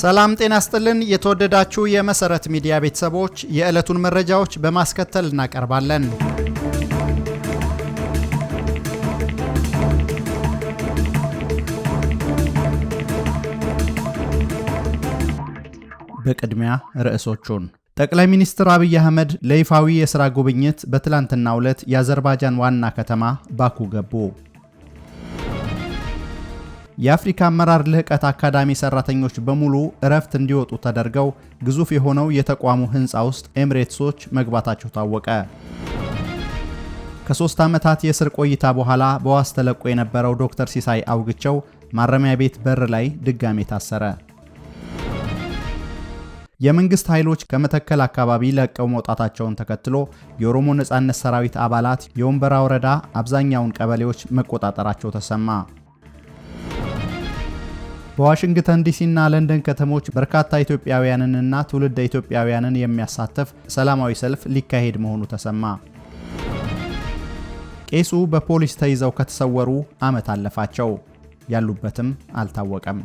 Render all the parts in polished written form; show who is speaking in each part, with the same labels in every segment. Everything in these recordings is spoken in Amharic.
Speaker 1: ሰላም ጤና ይስጥልን የተወደዳችሁ የመሰረት ሚዲያ ቤተሰቦች የዕለቱን መረጃዎች በማስከተል እናቀርባለን። በቅድሚያ ርዕሶቹን ጠቅላይ ሚኒስትር አብይ አህመድ ለይፋዊ የሥራ ጉብኝት በትላንትናው ዕለት የአዘርባይጃን ዋና ከተማ ባኩ ገቡ። የአፍሪካ አመራር ልህቀት አካዳሚ ሰራተኞች በሙሉ እረፍት እንዲወጡ ተደርገው ግዙፍ የሆነው የተቋሙ ህንፃ ውስጥ ኤምሬትሶች መግባታቸው ታወቀ። ከ3 ዓመታት የእስር ቆይታ በኋላ በዋስ ተለቆ የነበረው ዶክተር ሲሳይ አውግቸው ማረሚያ ቤት በር ላይ ድጋሜ ታሰረ። የመንግስት ኃይሎች ከመተከል አካባቢ ለቀው መውጣታቸውን ተከትሎ የኦሮሞ ነጻነት ሰራዊት አባላት የወንበራ ወረዳ አብዛኛውን ቀበሌዎች መቆጣጠራቸው ተሰማ። በዋሽንግተን ዲሲና ለንደን ከተሞች በርካታ ኢትዮጵያውያንንና ትውልደ ኢትዮጵያውያንን የሚያሳትፍ ሰላማዊ ሰልፍ ሊካሄድ መሆኑ ተሰማ። ቄሱ በፖሊስ ተይዘው ከተሰወሩ ዓመት አለፋቸው፣ ያሉበትም አልታወቀም።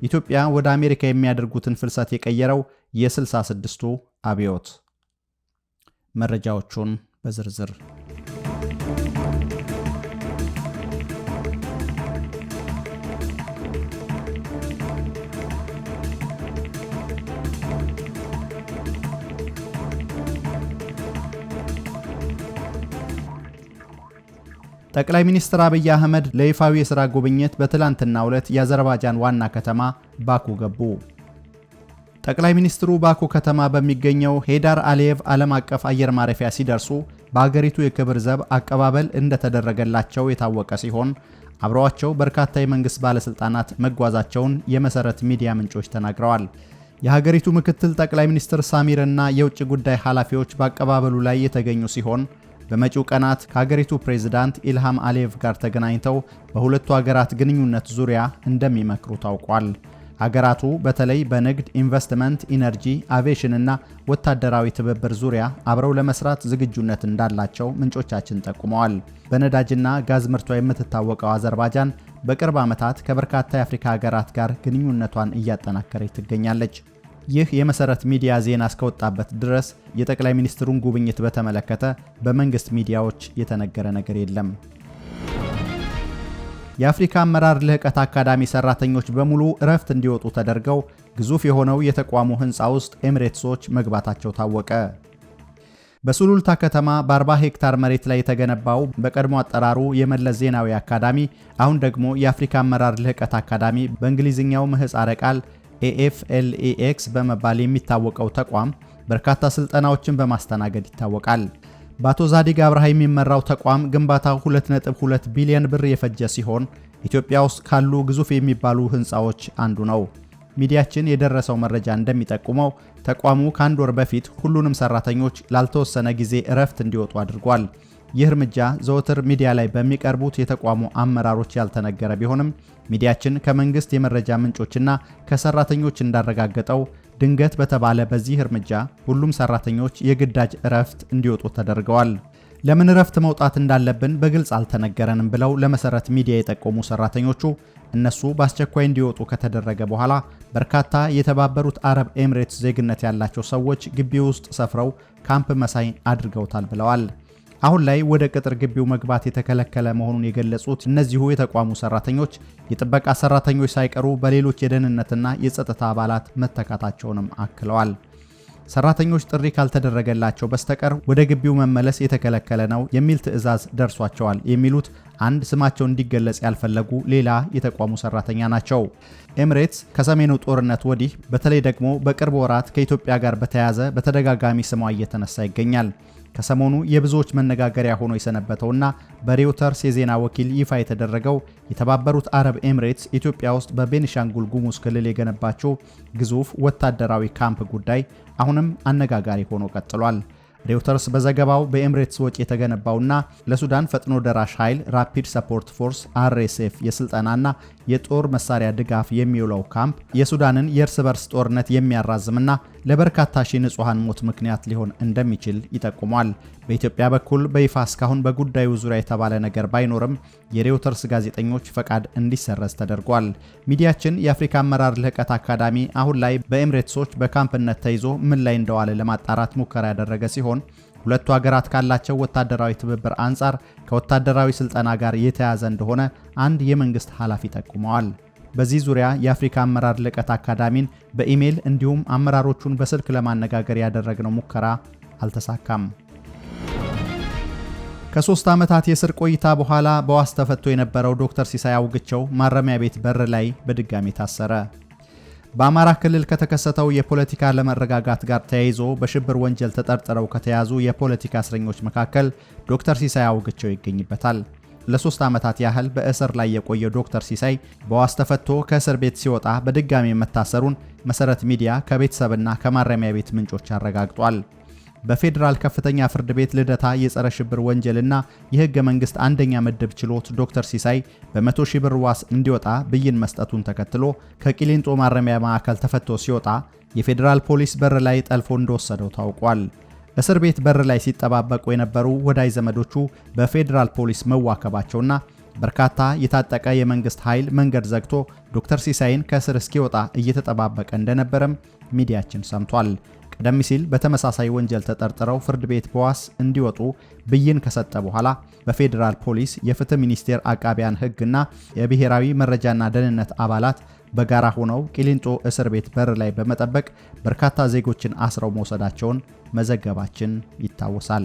Speaker 1: ኢትዮጵያ ወደ አሜሪካ የሚያደርጉትን ፍልሰት የቀየረው የ66ቱ አብዮት። መረጃዎቹን በዝርዝር ጠቅላይ ሚኒስትር አብይ አህመድ ለይፋዊ የሥራ ጉብኝት በትላንትናው ዕለት የአዘርባይጃን ዋና ከተማ ባኩ ገቡ። ጠቅላይ ሚኒስትሩ ባኩ ከተማ በሚገኘው ሄዳር አሊየቭ ዓለም አቀፍ አየር ማረፊያ ሲደርሱ በአገሪቱ የክብር ዘብ አቀባበል እንደተደረገላቸው የታወቀ ሲሆን አብረዋቸው በርካታ የመንግስት ባለስልጣናት መጓዛቸውን የመሰረት ሚዲያ ምንጮች ተናግረዋል። የሀገሪቱ ምክትል ጠቅላይ ሚኒስትር ሳሚርና የውጭ ጉዳይ ኃላፊዎች በአቀባበሉ ላይ የተገኙ ሲሆን በመጪው ቀናት ከሀገሪቱ ፕሬዝዳንት ኢልሃም አሊየቭ ጋር ተገናኝተው በሁለቱ ሀገራት ግንኙነት ዙሪያ እንደሚመክሩ ታውቋል። ሀገራቱ በተለይ በንግድ፣ ኢንቨስትመንት፣ ኢነርጂ፣ አቪዬሽን እና ወታደራዊ ትብብር ዙሪያ አብረው ለመስራት ዝግጁነት እንዳላቸው ምንጮቻችን ጠቁመዋል። በነዳጅና ጋዝ ምርቷ የምትታወቀው አዘርባይጃን በቅርብ ዓመታት ከበርካታ የአፍሪካ ሀገራት ጋር ግንኙነቷን እያጠናከረች ትገኛለች። ይህ የመሰረት ሚዲያ ዜና እስከወጣበት ድረስ የጠቅላይ ሚኒስትሩን ጉብኝት በተመለከተ በመንግስት ሚዲያዎች የተነገረ ነገር የለም። የአፍሪካ አመራር ልህቀት አካዳሚ ሰራተኞች በሙሉ እረፍት እንዲወጡ ተደርገው ግዙፍ የሆነው የተቋሙ ህንፃ ውስጥ ኤምሬትሶች መግባታቸው ታወቀ። በሱሉልታ ከተማ በ40 ሄክታር መሬት ላይ የተገነባው በቀድሞ አጠራሩ የመለስ ዜናዊ አካዳሚ አሁን ደግሞ የአፍሪካ አመራር ልህቀት አካዳሚ በእንግሊዝኛው ምህጻረ ቃል AFLEX በመባል የሚታወቀው ተቋም በርካታ ስልጠናዎችን በማስተናገድ ይታወቃል። በአቶ ዛዲግ አብርሃ የሚመራው ተቋም ግንባታው 2.2 ቢሊዮን ብር የፈጀ ሲሆን ኢትዮጵያ ውስጥ ካሉ ግዙፍ የሚባሉ ህንፃዎች አንዱ ነው። ሚዲያችን የደረሰው መረጃ እንደሚጠቁመው ተቋሙ ከአንድ ወር በፊት ሁሉንም ሰራተኞች ላልተወሰነ ጊዜ እረፍት እንዲወጡ አድርጓል። ይህ እርምጃ ዘወትር ሚዲያ ላይ በሚቀርቡት የተቋሙ አመራሮች ያልተነገረ ቢሆንም ሚዲያችን ከመንግስት የመረጃ ምንጮችና ከሰራተኞች እንዳረጋገጠው ድንገት በተባለ በዚህ እርምጃ ሁሉም ሰራተኞች የግዳጅ እረፍት እንዲወጡ ተደርገዋል። ለምን እረፍት መውጣት እንዳለብን በግልጽ አልተነገረንም ብለው ለመሰረት ሚዲያ የጠቆሙ ሰራተኞቹ እነሱ በአስቸኳይ እንዲወጡ ከተደረገ በኋላ በርካታ የተባበሩት አረብ ኤምሬትስ ዜግነት ያላቸው ሰዎች ግቢ ውስጥ ሰፍረው ካምፕ መሳይ አድርገውታል ብለዋል። አሁን ላይ ወደ ቅጥር ግቢው መግባት የተከለከለ መሆኑን የገለጹት እነዚሁ የተቋሙ ሰራተኞች የጥበቃ ሰራተኞች ሳይቀሩ በሌሎች የደህንነትና የጸጥታ አባላት መተካታቸውንም አክለዋል። ሰራተኞች ጥሪ ካልተደረገላቸው በስተቀር ወደ ግቢው መመለስ የተከለከለ ነው የሚል ትዕዛዝ ደርሷቸዋል የሚሉት አንድ ስማቸው እንዲገለጽ ያልፈለጉ ሌላ የተቋሙ ሰራተኛ ናቸው። ኤምሬትስ ከሰሜኑ ጦርነት ወዲህ በተለይ ደግሞ በቅርብ ወራት ከኢትዮጵያ ጋር በተያያዘ በተደጋጋሚ ስሟ እየተነሳ ይገኛል። ከሰሞኑ የብዙዎች መነጋገሪያ ሆኖ የሰነበተውና በሬውተርስ የዜና ወኪል ይፋ የተደረገው የተባበሩት አረብ ኤምሬትስ ኢትዮጵያ ውስጥ በቤኒሻንጉል ጉሙዝ ክልል የገነባቸው ግዙፍ ወታደራዊ ካምፕ ጉዳይ አሁንም አነጋጋሪ ሆኖ ቀጥሏል። ሬውተርስ በዘገባው በኤምሬትስ ወጪ የተገነባውና ለሱዳን ፈጥኖ ደራሽ ኃይል ራፒድ ሰፖርት ፎርስ RSF የስልጠናና የጦር መሳሪያ ድጋፍ የሚውለው ካምፕ የሱዳንን የእርስ በርስ ጦርነት የሚያራዝምና ለበርካታ ሺህ ንጹሃን ሞት ምክንያት ሊሆን እንደሚችል ይጠቁማል። በኢትዮጵያ በኩል በይፋ እስካሁን በጉዳዩ ዙሪያ የተባለ ነገር ባይኖርም የሬውተርስ ጋዜጠኞች ፈቃድ እንዲሰረዝ ተደርጓል። ሚዲያችን የአፍሪካ አመራር ልህቀት አካዳሚ አሁን ላይ በኤምሬትሶች በካምፕነት ተይዞ ምን ላይ እንደዋለ ለማጣራት ሙከራ ያደረገ ሲሆን ሁለቱ ሀገራት ካላቸው ወታደራዊ ትብብር አንጻር ከወታደራዊ ስልጠና ጋር የተያያዘ እንደሆነ አንድ የመንግስት ኃላፊ ጠቁመዋል። በዚህ ዙሪያ የአፍሪካ አመራር ልህቀት አካዳሚን በኢሜይል እንዲሁም አመራሮቹን በስልክ ለማነጋገር ያደረግነው ሙከራ አልተሳካም። ከ3 ዓመታት የእስር ቆይታ በኋላ በዋስ ተፈቶ የነበረው ዶክተር ሲሳይ አውግቸው ማረሚያ ቤት በር ላይ በድጋሚ ታሰረ። በአማራ ክልል ከተከሰተው የፖለቲካ ለመረጋጋት ጋር ተያይዞ በሽብር ወንጀል ተጠርጥረው ከተያዙ የፖለቲካ እስረኞች መካከል ዶክተር ሲሳይ አውግቸው ይገኝበታል። ለ3 ዓመታት ያህል በእስር ላይ የቆየው ዶክተር ሲሳይ በዋስ ተፈቶ ከእስር ቤት ሲወጣ በድጋሚ መታሰሩን መሰረት ሚዲያ ከቤተሰብና ከማረሚያ ቤት ምንጮች አረጋግጧል። በፌዴራል ከፍተኛ ፍርድ ቤት ልደታ የጸረ ሽብር ወንጀልና የህገ መንግስት አንደኛ ምድብ ችሎት ዶክተር ሲሳይ በ100 ሺህ ብር ዋስ እንዲወጣ ብይን መስጠቱን ተከትሎ ከቂሊንጦ ማረሚያ ማዕከል ተፈቶ ሲወጣ የፌዴራል ፖሊስ በር ላይ ጠልፎ እንደወሰደው ታውቋል። እስር ቤት በር ላይ ሲጠባበቁ የነበሩ ወዳጅ ዘመዶቹ በፌዴራል ፖሊስ መዋከባቸውና በርካታ የታጠቀ የመንግስት ኃይል መንገድ ዘግቶ ዶክተር ሲሳይን ከእስር እስኪወጣ እየተጠባበቀ እንደነበረም ሚዲያችን ሰምቷል። ቀደም ሲል በተመሳሳይ ወንጀል ተጠርጥረው ፍርድ ቤት በዋስ እንዲወጡ ብይን ከሰጠ በኋላ በፌዴራል ፖሊስ የፍትህ ሚኒስቴር አቃቢያን ህግና የብሔራዊ መረጃና ደህንነት አባላት በጋራ ሆነው ቂሊንጦ እስር ቤት በር ላይ በመጠበቅ በርካታ ዜጎችን አስረው መውሰዳቸውን መዘገባችን ይታወሳል።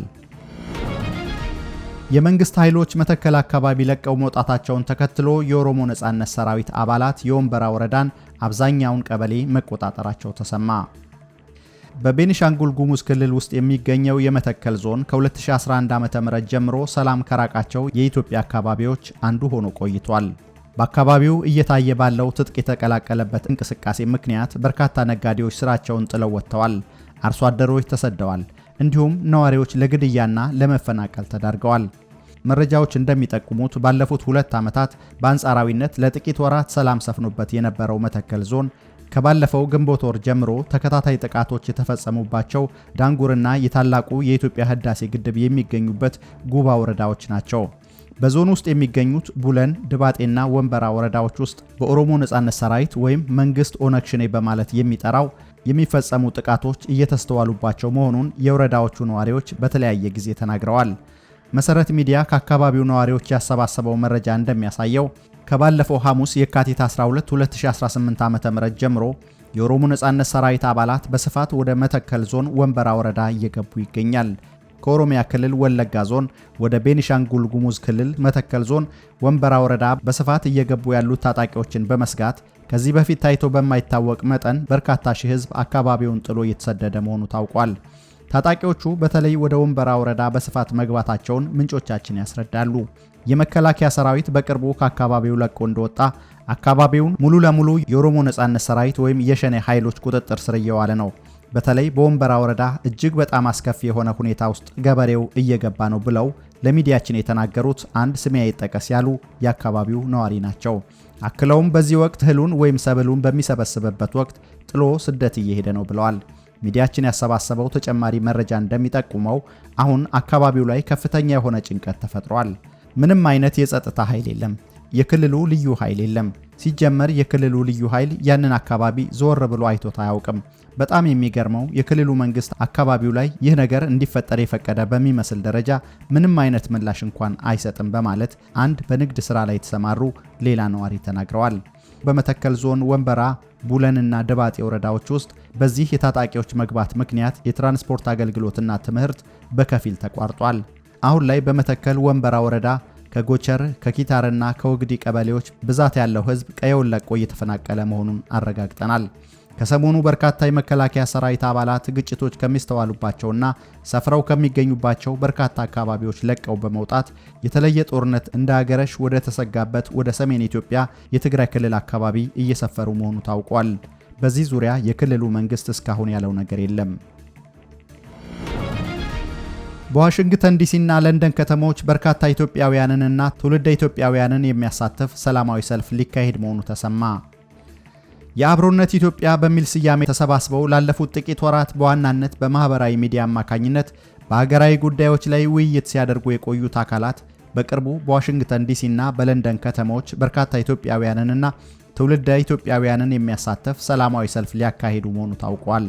Speaker 1: የመንግስት ኃይሎች መተከል አካባቢ ለቀው መውጣታቸውን ተከትሎ የኦሮሞ ነጻነት ሰራዊት አባላት የወንበራ ወረዳን አብዛኛውን ቀበሌ መቆጣጠራቸው ተሰማ። በቤኒሻንጉል ጉሙዝ ክልል ውስጥ የሚገኘው የመተከል ዞን ከ2011 ዓ.ም ጀምሮ ሰላም ከራቃቸው የኢትዮጵያ አካባቢዎች አንዱ ሆኖ ቆይቷል። በአካባቢው እየታየ ባለው ትጥቅ የተቀላቀለበት እንቅስቃሴ ምክንያት በርካታ ነጋዴዎች ስራቸውን ጥለው ወጥተዋል፣ አርሶ አደሮች ተሰደዋል፣ እንዲሁም ነዋሪዎች ለግድያና ለመፈናቀል ተዳርገዋል። መረጃዎች እንደሚጠቁሙት ባለፉት 2 ዓመታት በአንጻራዊነት ለጥቂት ወራት ሰላም ሰፍኖበት የነበረው መተከል ዞን ከባለፈው ግንቦት ወር ጀምሮ ተከታታይ ጥቃቶች የተፈጸሙባቸው ዳንጉርና የታላቁ የኢትዮጵያ ህዳሴ ግድብ የሚገኙበት ጉባ ወረዳዎች ናቸው። በዞን ውስጥ የሚገኙት ቡለን፣ ድባጤና ወንበራ ወረዳዎች ውስጥ በኦሮሞ ነጻነት ሰራዊት ወይም መንግስት ኦነግ ሸኔ በማለት የሚጠራው የሚፈጸሙ ጥቃቶች እየተስተዋሉባቸው መሆኑን የወረዳዎቹ ነዋሪዎች በተለያየ ጊዜ ተናግረዋል። መሰረት ሚዲያ ከአካባቢው ነዋሪዎች ያሰባሰበው መረጃ እንደሚያሳየው ከባለፈው ሐሙስ የካቲት 12 2018 ዓ.ም ጀምሮ የኦሮሞ ነጻነት ሰራዊት አባላት በስፋት ወደ መተከል ዞን ወንበራ ወረዳ እየገቡ ይገኛል። ከኦሮሚያ ክልል ወለጋ ዞን ወደ ቤኒሻንጉል ጉሙዝ ክልል መተከል ዞን ወንበራ ወረዳ በስፋት እየገቡ ያሉት ታጣቂዎችን በመስጋት ከዚህ በፊት ታይቶ በማይታወቅ መጠን በርካታ ሺህ ህዝብ አካባቢውን ጥሎ እየተሰደደ መሆኑ ታውቋል። ታጣቂዎቹ በተለይ ወደ ወንበራ ወረዳ በስፋት መግባታቸውን ምንጮቻችን ያስረዳሉ። የመከላከያ ሰራዊት በቅርቡ ከአካባቢው ለቆ እንደወጣ አካባቢውን ሙሉ ለሙሉ የኦሮሞ ነጻነት ሰራዊት ወይም የሸኔ ኃይሎች ቁጥጥር ስር እየዋለ ነው። በተለይ በወንበራ ወረዳ እጅግ በጣም አስከፊ የሆነ ሁኔታ ውስጥ ገበሬው እየገባ ነው ብለው ለሚዲያችን የተናገሩት አንድ ስሜ አይጠቀስ ያሉ የአካባቢው ነዋሪ ናቸው። አክለውም በዚህ ወቅት እህሉን ወይም ሰብሉን በሚሰበስብበት ወቅት ጥሎ ስደት እየሄደ ነው ብለዋል። ሚዲያችን ያሰባሰበው ተጨማሪ መረጃ እንደሚጠቁመው አሁን አካባቢው ላይ ከፍተኛ የሆነ ጭንቀት ተፈጥሯል። ምንም አይነት የጸጥታ ኃይል የለም። የክልሉ ልዩ ኃይል የለም። ሲጀመር የክልሉ ልዩ ኃይል ያንን አካባቢ ዞር ብሎ አይቶት አያውቅም። በጣም የሚገርመው የክልሉ መንግስት አካባቢው ላይ ይህ ነገር እንዲፈጠር የፈቀደ በሚመስል ደረጃ ምንም አይነት ምላሽ እንኳን አይሰጥም በማለት አንድ በንግድ ስራ ላይ የተሰማሩ ሌላ ነዋሪ ተናግረዋል። በመተከል ዞን ወንበራ፣ ቡለንና ድባጤ ወረዳዎች ውስጥ በዚህ የታጣቂዎች መግባት ምክንያት የትራንስፖርት አገልግሎትና ትምህርት በከፊል ተቋርጧል። አሁን ላይ በመተከል ወንበራ ወረዳ ከጎቸር ከኪታርና ከወግዲ ቀበሌዎች ብዛት ያለው ህዝብ ቀየውን ለቆ እየተፈናቀለ መሆኑን አረጋግጠናል። ከሰሞኑ በርካታ የመከላከያ ሰራዊት አባላት ግጭቶች ከሚስተዋሉባቸውና ሰፍረው ከሚገኙባቸው በርካታ አካባቢዎች ለቀው በመውጣት የተለየ ጦርነት እንዳገረሽ ወደ ተሰጋበት ወደ ሰሜን ኢትዮጵያ የትግራይ ክልል አካባቢ እየሰፈሩ መሆኑ ታውቋል። በዚህ ዙሪያ የክልሉ መንግስት እስካሁን ያለው ነገር የለም። በዋሽንግተን ዲሲና ለንደን ከተሞች በርካታ ኢትዮጵያውያንንና ትውልደ ኢትዮጵያውያንን የሚያሳትፍ ሰላማዊ ሰልፍ ሊካሄድ መሆኑ ተሰማ። የአብሮነት ኢትዮጵያ በሚል ስያሜ ተሰባስበው ላለፉት ጥቂት ወራት በዋናነት በማህበራዊ ሚዲያ አማካኝነት በሀገራዊ ጉዳዮች ላይ ውይይት ሲያደርጉ የቆዩት አካላት በቅርቡ በዋሽንግተን ዲሲና በለንደን ከተሞች በርካታ ኢትዮጵያውያንንና ትውልደ ኢትዮጵያውያንን የሚያሳትፍ ሰላማዊ ሰልፍ ሊያካሂዱ መሆኑ ታውቋል።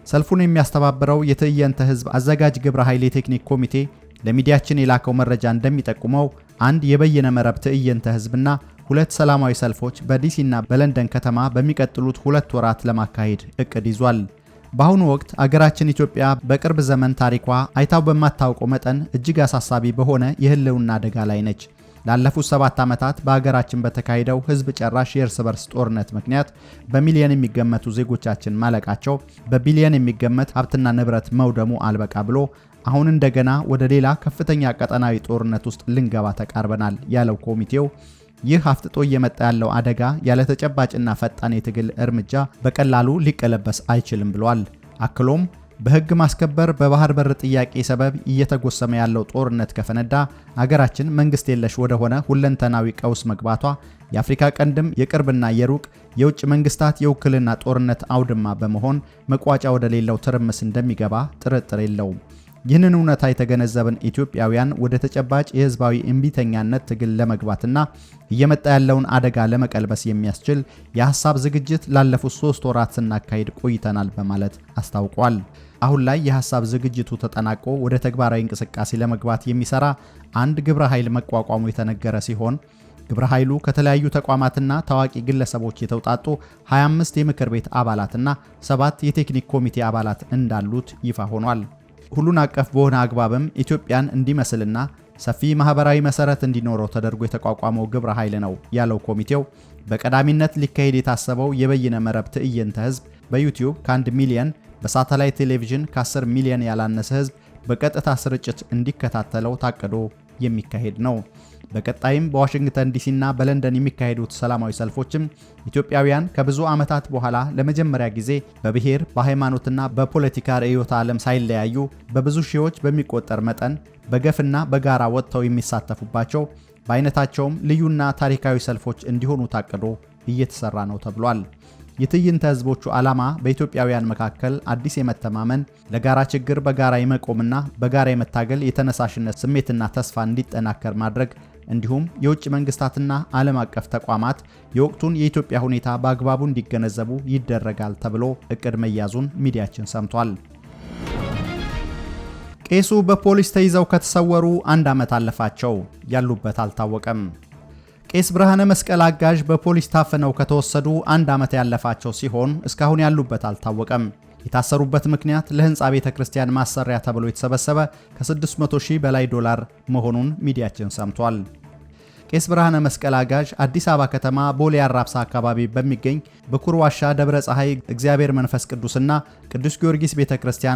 Speaker 1: ሰልፉን የሚያስተባብረው የትዕይንተ ህዝብ አዘጋጅ ግብረ ኃይል የቴክኒክ ኮሚቴ ለሚዲያችን የላከው መረጃ እንደሚጠቁመው አንድ የበይነ መረብ ትዕይንተ ህዝብና ሁለት ሰላማዊ ሰልፎች በዲሲና በለንደን ከተማ በሚቀጥሉት 2 ወራት ለማካሄድ እቅድ ይዟል። በአሁኑ ወቅት አገራችን ኢትዮጵያ በቅርብ ዘመን ታሪኳ አይታው በማታውቀው መጠን እጅግ አሳሳቢ በሆነ የህልውና አደጋ ላይ ነች። ላለፉት 7 ዓመታት በአገራችን በተካሄደው ህዝብ ጨራሽ የእርስ በርስ ጦርነት ምክንያት በሚሊዮን የሚገመቱ ዜጎቻችን ማለቃቸው፣ በቢሊዮን የሚገመት ሀብትና ንብረት መውደሙ አልበቃ ብሎ አሁን እንደገና ወደ ሌላ ከፍተኛ ቀጠናዊ ጦርነት ውስጥ ልንገባ ተቃርበናል ያለው ኮሚቴው ይህ አፍጥጦ እየመጣ ያለው አደጋ ያለ ተጨባጭና ፈጣን የትግል እርምጃ በቀላሉ ሊቀለበስ አይችልም ብሏል። አክሎም በህግ ማስከበር በባህር በር ጥያቄ ሰበብ እየተጎሰመ ያለው ጦርነት ከፈነዳ አገራችን መንግስት የለሽ ወደሆነ ሁለንተናዊ ቀውስ መግባቷ የአፍሪካ ቀንድም የቅርብና የሩቅ የውጭ መንግስታት የውክልና ጦርነት አውድማ በመሆን መቋጫ ወደሌለው ትርምስ እንደሚገባ ጥርጥር የለውም። ይህንን እውነታ የተገነዘብን ኢትዮጵያውያን ወደ ተጨባጭ የህዝባዊ እምቢተኛነት ትግል ለመግባትና እየመጣ ያለውን አደጋ ለመቀልበስ የሚያስችል የሐሳብ ዝግጅት ላለፉት 3 ወራት ስናካሄድ ቆይተናል በማለት አስታውቋል። አሁን ላይ የሐሳብ ዝግጅቱ ተጠናቆ ወደ ተግባራዊ እንቅስቃሴ ለመግባት የሚሰራ አንድ ግብረ ኃይል መቋቋሙ የተነገረ ሲሆን ግብረ ኃይሉ ከተለያዩ ተቋማትና ታዋቂ ግለሰቦች የተውጣጡ 25 የምክር ቤት አባላትና 7 የቴክኒክ ኮሚቴ አባላት እንዳሉት ይፋ ሆኗል። ሁሉን አቀፍ በሆነ አግባብም ኢትዮጵያን እንዲመስልና ሰፊ ማህበራዊ መሰረት እንዲኖረው ተደርጎ የተቋቋመው ግብረ ኃይል ነው ያለው ኮሚቴው በቀዳሚነት ሊካሄድ የታሰበው የበይነ መረብ ትዕይንተ ህዝብ በዩቲዩብ ከ1 ሚሊዮን በሳተላይት ቴሌቪዥን ከ10 ሚሊዮን ያላነሰ ህዝብ በቀጥታ ስርጭት እንዲከታተለው ታቅዶ የሚካሄድ ነው። በቀጣይም በዋሽንግተን ዲሲና በለንደን የሚካሄዱት ሰላማዊ ሰልፎችም ኢትዮጵያውያን ከብዙ ዓመታት በኋላ ለመጀመሪያ ጊዜ በብሔር በሃይማኖትና በፖለቲካ ርዕዮተ ዓለም ሳይለያዩ በብዙ ሺዎች በሚቆጠር መጠን በገፍና በጋራ ወጥተው የሚሳተፉባቸው በአይነታቸውም ልዩና ታሪካዊ ሰልፎች እንዲሆኑ ታቅዶ እየተሰራ ነው ተብሏል። የትዕይንተ ህዝቦቹ ዓላማ በኢትዮጵያውያን መካከል አዲስ የመተማመን ለጋራ ችግር በጋራ የመቆምና በጋራ የመታገል የተነሳሽነት ስሜትና ተስፋ እንዲጠናከር ማድረግ እንዲሁም የውጭ መንግስታትና ዓለም አቀፍ ተቋማት የወቅቱን የኢትዮጵያ ሁኔታ በአግባቡ እንዲገነዘቡ ይደረጋል ተብሎ እቅድ መያዙን ሚዲያችን ሰምቷል። ቄሱ በፖሊስ ተይዘው ከተሰወሩ 1 ዓመት አለፋቸው። ያሉበት አልታወቀም። ቄስ ብርሃነ መስቀል አጋዥ በፖሊስ ታፍነው ከተወሰዱ 1 ዓመት ያለፋቸው ሲሆን እስካሁን ያሉበት አልታወቀም። የታሰሩበት ምክንያት ለህንፃ ቤተ ክርስቲያን ማሰሪያ ተብሎ የተሰበሰበ ከ600,000 በላይ ዶላር መሆኑን ሚዲያችን ሰምቷል። ቄስ ብርሃነ መስቀል አጋዥ አዲስ አበባ ከተማ ቦሌ አራብሳ አካባቢ በሚገኝ በኩር ዋሻ ደብረ ፀሐይ እግዚአብሔር መንፈስ ቅዱስና ቅዱስ ጊዮርጊስ ቤተ ክርስቲያን